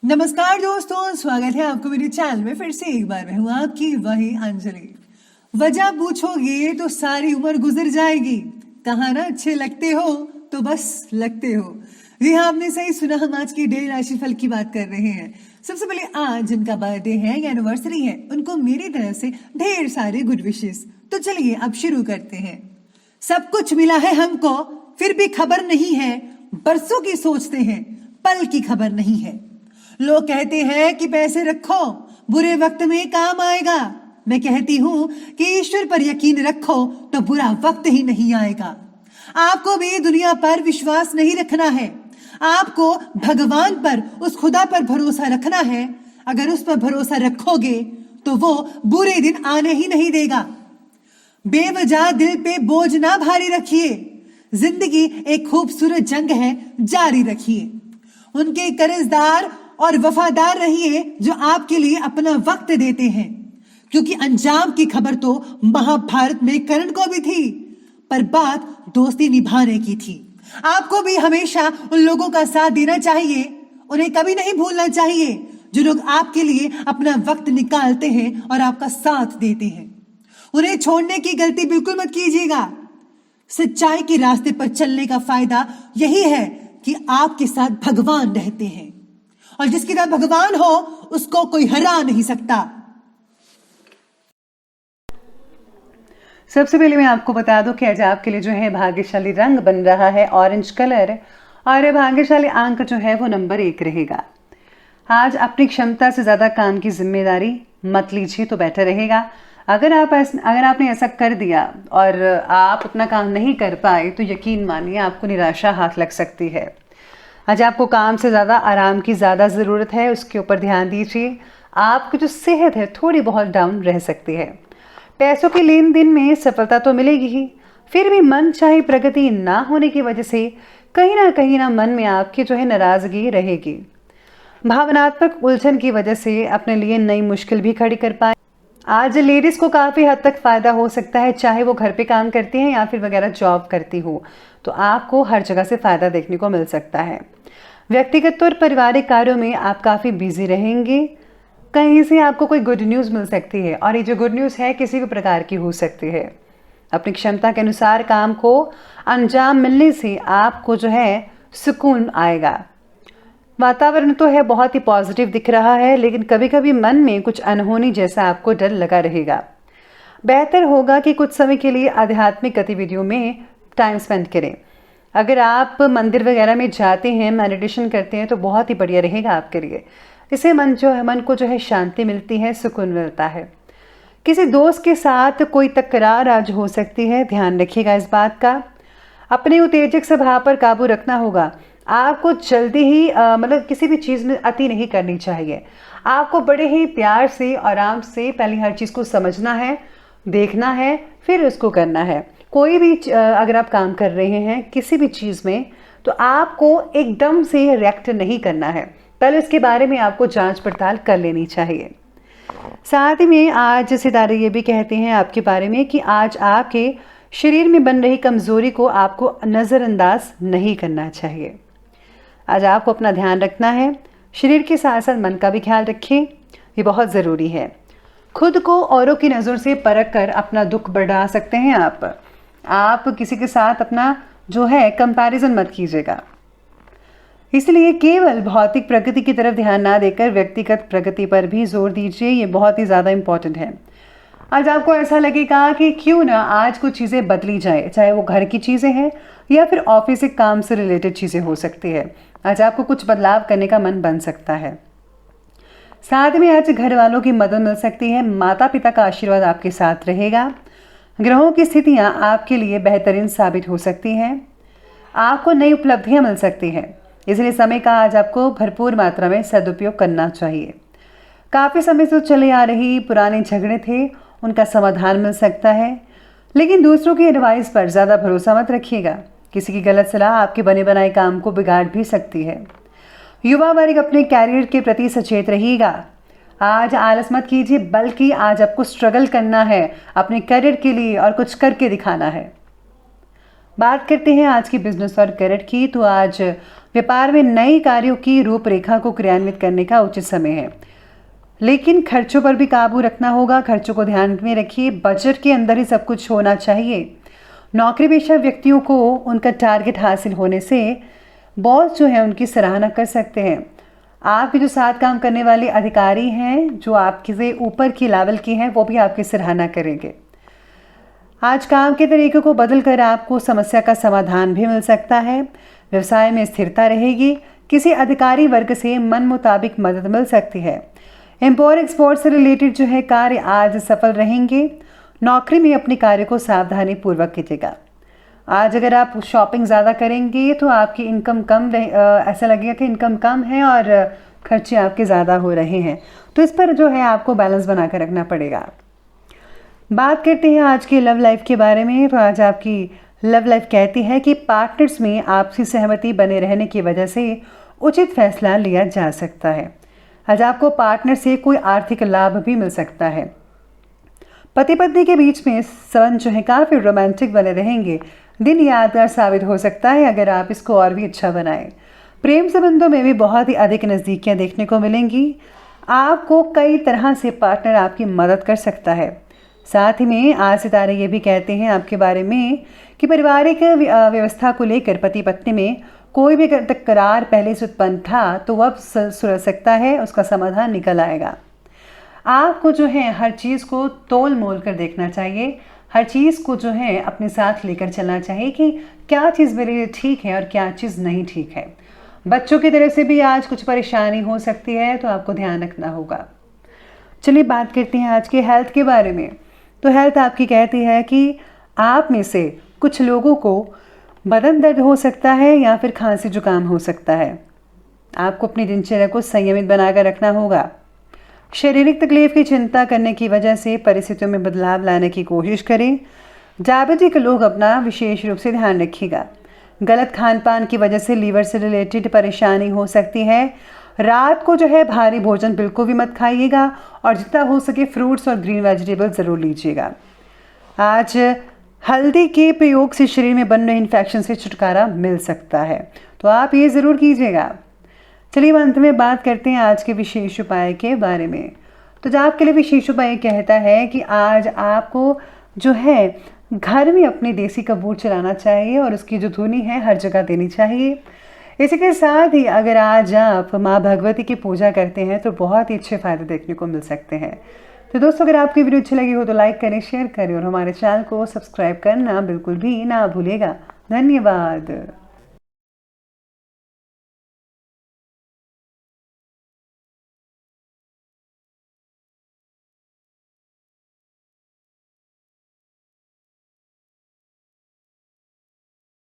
नमस्कार दोस्तों, स्वागत है आपको मेरे चैनल में। फिर से एक बार मैं हूँ आपकी वही अंजलि। वजह पूछोगे तो सारी उम्र गुजर जाएगी, कहा ना अच्छे लगते हो तो बस लगते हो। जी हाँ, आपने सही सुना। हम आज की डेली राशिफल की बात कर रहे हैं। सबसे पहले आज जिनका बर्थडे है या एनिवर्सरी है, उनको मेरी तरफ से ढेर सारे गुड विशेस। तो चलिए अब शुरू करते हैं। सब कुछ मिला है हमको, फिर भी खबर नहीं है। बरसों की सोचते हैं, पल की खबर नहीं है। लोग कहते हैं कि पैसे रखो, बुरे वक्त में काम आएगा। मैं कहती हूँ कि ईश्वर पर यकीन रखो तो बुरा वक्त ही नहीं आएगा। आपको भी दुनिया पर विश्वास नहीं रखना है, आपको भगवान पर, उस खुदा पर भरोसा रखना है। अगर उस पर भरोसा रखोगे तो वो बुरे दिन आने ही नहीं देगा। बेवजह दिल पे बोझ ना भारी रखिए। जिंदगी एक खूबसूरत जंग है, जारी रखिए। उनके कर्जदार और वफादार रहिए जो आपके लिए अपना वक्त देते हैं, क्योंकि अंजाम की खबर तो महाभारत में कर्ण को भी थी, पर बात दोस्ती निभाने की थी। आपको भी हमेशा उन लोगों का साथ देना चाहिए, उन्हें कभी नहीं भूलना चाहिए जो लोग आपके लिए अपना वक्त निकालते हैं और आपका साथ देते हैं। उन्हें छोड़ने की गलती बिल्कुल मत कीजिएगा। सच्चाई के रास्ते पर चलने का फायदा यही है कि आपके साथ भगवान रहते हैं, और जिसके साथ भगवान हो उसको कोई हरा नहीं सकता। सबसे पहले मैं आपको बता दूं कि आज आपके लिए जो है भाग्यशाली रंग बन रहा है ऑरेंज कलर, और भाग्यशाली अंक जो है वो नंबर 1 रहेगा। आज अपनी क्षमता से ज़्यादा काम की जिम्मेदारी मत लीजिए तो बेटर रहेगा। अगर आपने ऐसा कर दिया और आप अपना काम नहीं कर पाए तो यकीन मानिए आपको निराशा हाथ लग सकती है। आज आपको काम से ज़्यादा आराम की ज़्यादा ज़रूरत है, उसके ऊपर ध्यान दीजिए। आपकी जो सेहत है थोड़ी बहुत डाउन रह सकती है। पैसों के लेन देन में सफलता तो मिलेगी ही, फिर भी मन चाहे प्रगति ना होने की वजह से कहीं ना मन में आपकी जो है नाराज़गी रहेगी। भावनात्मक उलझन की वजह से अपने लिए नई मुश्किल भी खड़ी कर पाए। आज लेडीज़ को काफ़ी हद तक फ़ायदा हो सकता है, चाहे वो घर पे काम करती हैं या फिर वगैरह जॉब करती हो, तो आपको हर जगह से फ़ायदा देखने को मिल सकता है। व्यक्तिगत और पारिवारिक कार्यों में आप काफ़ी बिजी रहेंगे। कहीं से आपको कोई गुड न्यूज़ मिल सकती है, और ये जो गुड न्यूज़ है किसी भी प्रकार की हो सकती है। अपनी क्षमता के अनुसार काम को अंजाम मिलने से आपको जो है सुकून आएगा। वातावरण तो है बहुत ही पॉजिटिव दिख रहा है, लेकिन कभी कभी मन में कुछ अनहोनी जैसा आपको डर लगा रहेगा। बेहतर होगा कि कुछ समय के लिए आध्यात्मिक गतिविधियों में टाइम स्पेंड करें। अगर आप मंदिर वगैरह में जाते हैं, मेडिटेशन करते हैं, तो बहुत ही बढ़िया रहेगा आपके लिए। इससे मन को जो है शांति मिलती है, सुकून मिलता है। किसी दोस्त के साथ कोई तकरार आज हो सकती है, ध्यान रखिएगा इस बात का। अपने उत्तेजक स्वभाव पर काबू रखना होगा। आपको जल्दी ही किसी भी चीज़ में अति नहीं करनी चाहिए। आपको बड़े ही प्यार से, आराम से पहले हर चीज़ को समझना है, देखना है, फिर उसको करना है। कोई भी अगर आप काम कर रहे हैं किसी भी चीज़ में, तो आपको एकदम से रिएक्ट नहीं करना है, पहले इसके बारे में आपको जांच पड़ताल कर लेनी चाहिए। साथ ही में आज सितारे ये भी कहते हैं आपके बारे में कि आज आपके शरीर में बन रही कमज़ोरी को आपको नज़रअंदाज नहीं करना चाहिए। आज आपको अपना ध्यान रखना है, शरीर के साथ साथ मन का भी ख्याल रखें, ये बहुत ज़रूरी है। खुद को औरों की नज़र से परख कर अपना दुख बढ़ा सकते हैं आप किसी के साथ अपना जो है कंपैरिजन मत कीजिएगा। इसलिए केवल भौतिक प्रगति की तरफ ध्यान ना देकर व्यक्तिगत प्रगति पर भी जोर दीजिए, ये बहुत ही ज़्यादा इम्पॉर्टेंट है। आज आपको ऐसा लगेगा कि क्यों ना आज कुछ चीज़ें बदली जाए, चाहे वो घर की चीज़ें हैं या फिर ऑफिस के काम से रिलेटेड चीज़ें हो सकती है। आज आपको कुछ बदलाव करने का मन बन सकता है। साथ में आज घर वालों की मदद मिल सकती है, माता पिता का आशीर्वाद आपके साथ रहेगा। ग्रहों की स्थितियां आपके लिए बेहतरीन साबित हो सकती हैं। आपको नई उपलब्धियां मिल सकती हैं, इसलिए समय का आज आपको भरपूर मात्रा में सदुपयोग करना चाहिए। काफ़ी समय से चले आ रही पुराने झगड़े थे, उनका समाधान मिल सकता है, लेकिन दूसरों की एडवाइस पर ज़्यादा भरोसा मत रखिएगा। किसी की गलत सलाह आपके बने बनाए काम को बिगाड़ भी सकती है। युवा वर्ग अपने कैरियर के प्रति सचेत रहिएगा। आज आलस मत कीजिए, बल्कि आज आपको स्ट्रगल करना है अपने करियर के लिए और कुछ करके दिखाना है। बात करते हैं आज की बिजनेस और करियर की, तो आज व्यापार में नए कार्यों की रूपरेखा को क्रियान्वित करने का उचित समय है, लेकिन खर्चों पर भी काबू रखना होगा। खर्चों को ध्यान में रखिए, बजट के अंदर ही सब कुछ होना चाहिए। नौकरी पेशा व्यक्तियों को उनका टारगेट हासिल होने से बॉस जो है उनकी सराहना कर सकते हैं। आपके जो साथ काम करने वाले अधिकारी हैं, जो आपके से ऊपर की लेवल की हैं, वो भी आपकी सराहना करेंगे। आज काम के तरीके को बदलकर आपको समस्या का समाधान भी मिल सकता है। व्यवसाय में स्थिरता रहेगी। किसी अधिकारी वर्ग से मन मुताबिक मदद मिल सकती है। इम्पोर्ट एक्सपोर्ट से रिलेटेड जो है कार्य आज सफल रहेंगे। नौकरी में अपने कार्य को सावधानी पूर्वक कीजिएगा। आज अगर आप शॉपिंग ज़्यादा करेंगे तो आपकी इनकम कम ऐसा लगेगा कि इनकम कम है और खर्चे आपके ज़्यादा हो रहे हैं, तो इस पर जो है आपको बैलेंस बना कर रखना पड़ेगा। बात करते हैं आज की लव लाइफ के बारे में। तो आज आपकी लव लाइफ कहती है कि पार्टनर्स में आपसी सहमति बने रहने की वजह से उचित फैसला लिया जा सकता है। आज आपको पार्टनर से कोई आर्थिक लाभ भी मिल सकता है। पति पत्नी के बीच में संबंध जो है काफ़ी रोमांटिक बने रहेंगे। दिन यादगार साबित हो सकता है अगर आप इसको और भी अच्छा बनाएं। प्रेम संबंधों में भी बहुत ही अधिक नज़दीकियां देखने को मिलेंगी। आपको कई तरह से पार्टनर आपकी मदद कर सकता है। साथ ही में आज सितारे ये भी कहते हैं आपके बारे में कि पारिवारिक व्यवस्था को लेकर पति पत्नी में कोई भी तकरार पहले से उत्पन्न था तो वह सुलझ सकता है, उसका समाधान निकल आएगा। आपको जो है हर चीज़ को तोल मोल कर देखना चाहिए। हर चीज़ को जो है अपने साथ लेकर चलना चाहिए कि क्या चीज़ मेरे लिए ठीक है और क्या चीज़ नहीं ठीक है। बच्चों की तरफ से भी आज कुछ परेशानी हो सकती है, तो आपको ध्यान रखना होगा। चलिए बात करते हैं आज के हेल्थ के बारे में। तो हेल्थ आपकी कहती है कि आप में से कुछ लोगों को बदन दर्द हो सकता है या फिर खांसी जुकाम हो सकता है। आपको अपनी दिनचर्या को संयमित बनाकर रखना होगा। शारीरिक तकलीफ की चिंता करने की वजह से परिस्थितियों में बदलाव लाने की कोशिश करें। डायबिटिक लोग अपना विशेष रूप से ध्यान रखिएगा। गलत खान पान की वजह से लीवर से रिलेटेड परेशानी हो सकती है। रात को जो है भारी भोजन बिल्कुल भी मत खाइएगा और जितना हो सके फ्रूट्स और ग्रीन वेजिटेबल ज़रूर लीजिएगा। आज हल्दी के प्रयोग से शरीर में बन रहे इन्फेक्शन से छुटकारा मिल सकता है, तो आप ये ज़रूर कीजिएगा। चलिए अंत में बात करते हैं आज के विशेष उपाय के बारे में। तो जो आपके लिए विशेष उपाय कहता है कि आज आपको जो है घर में अपने देसी कपूर चलाना चाहिए और उसकी जो धुनी है हर जगह देनी चाहिए। इसी के साथ ही अगर आज आप माँ भगवती की पूजा करते हैं तो बहुत ही अच्छे फायदे देखने को मिल सकते हैं। तो दोस्तों, अगर आपकी वीडियो अच्छी लगी हो तो लाइक करें, शेयर करें और हमारे चैनल को सब्सक्राइब करना बिल्कुल भी ना भूलिएगा। धन्यवाद।